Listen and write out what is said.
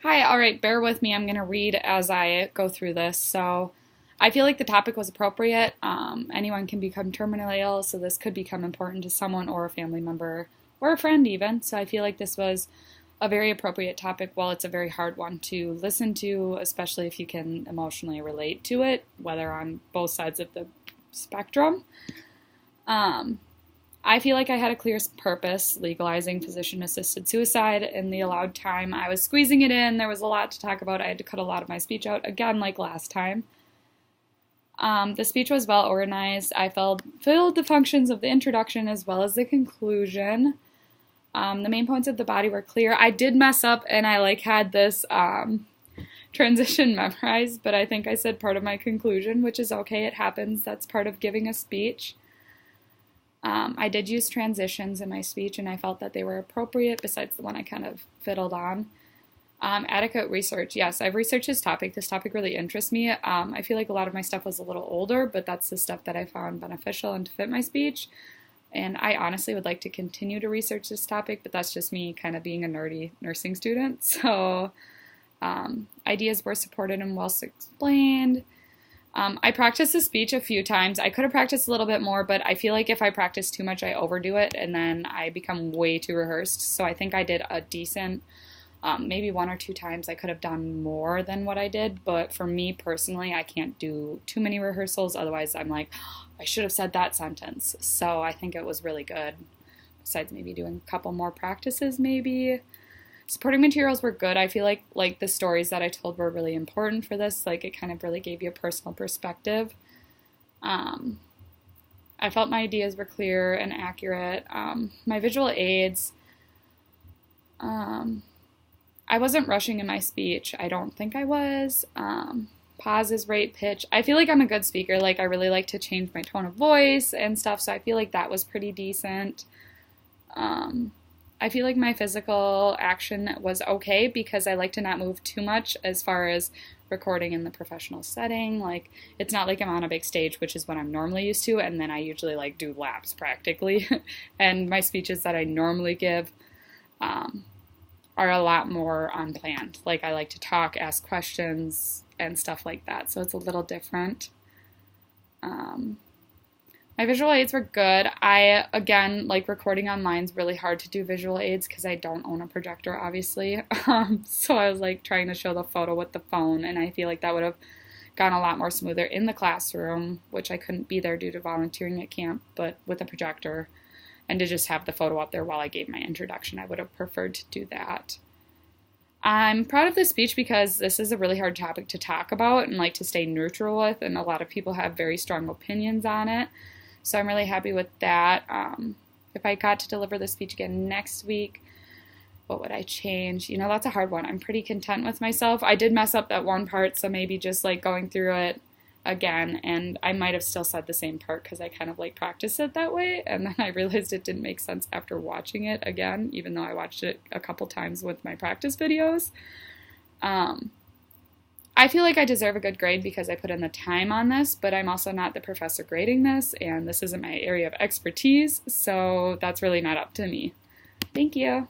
Hi, all right, bear with me. I'm going to read as I go through this. So, I feel like the topic was appropriate. Anyone can become terminally ill, so this could become important to someone or a family member or a friend, even. So, I feel like this was a very appropriate topic while it's a very hard one to listen to, especially if you can emotionally relate to it, whether on both sides of the spectrum. Um, I feel like I had a clear purpose, legalizing physician assisted suicide in the allowed time. I was squeezing it in. There was a lot to talk about. I had to cut a lot of my speech out, again, like last time. The speech was well organized. I filled the functions of the introduction as well as the conclusion. The main points of the body were clear. I did mess up and I had this transition memorized, but I think I said part of my conclusion, which is okay. It happens. That's part of giving a speech. I did use transitions in my speech, and I felt that they were appropriate, besides the one I kind of fiddled on. Adequate research. Yes, I've researched this topic. This topic really interests me. I feel like a lot of my stuff was a little older, but that's the stuff that I found beneficial and to fit my speech. And I honestly would like to continue to research this topic, but that's just me kind of being a nerdy nursing student. So ideas were supported and well explained. I practiced the speech a few times. I could have practiced a little bit more, but I feel like if I practice too much, I overdo it, and then I become way too rehearsed. So I think I did a decent, maybe one or two times I could have done more than what I did. But for me personally, I can't do too many rehearsals. Otherwise, I'm like, I should have said that sentence. So I think it was really good. Besides maybe doing a couple more practices, maybe. Supporting materials were good. I feel like the stories that I told were really important for this. Like, it kind of really gave you a personal perspective. I felt my ideas were clear and accurate. My visual aids, um, I wasn't rushing in my speech. I don't think I was. Pauses, rate, pitch. I feel like I'm a good speaker. Like, I really like to change my tone of voice and stuff, so I feel like that was pretty decent. I feel like my physical action was okay because I like to not move too much as far as recording in the professional setting. Like, it's not like I'm on a big stage, which is what I'm normally used to, and then I usually do laps practically. And my speeches that I normally give are a lot more unplanned. Like, I like to talk, ask questions, and stuff like that. So it's a little different. My visual aids were good. I, again, like recording online is really hard to do visual aids because I don't own a projector, obviously. So I was trying to show the photo with the phone, and I feel like that would have gone a lot more smoother in the classroom, which I couldn't be there due to volunteering at camp, but with a projector, and to just have the photo up there while I gave my introduction, I would have preferred to do that. I'm proud of this speech because this is a really hard topic to talk about and to stay neutral with, and a lot of people have very strong opinions on it. So I'm really happy with that. If I got to deliver the speech again next week, what would I change? That's a hard one. I'm pretty content with myself. I did mess up that one part, so maybe just going through it again, and I might have still said the same part because I kind of practiced it that way, and then I realized it didn't make sense after watching it again, even though I watched it a couple times with my practice videos. I feel like I deserve a good grade because I put in the time on this, but I'm also not the professor grading this, and this isn't my area of expertise, so that's really not up to me. Thank you.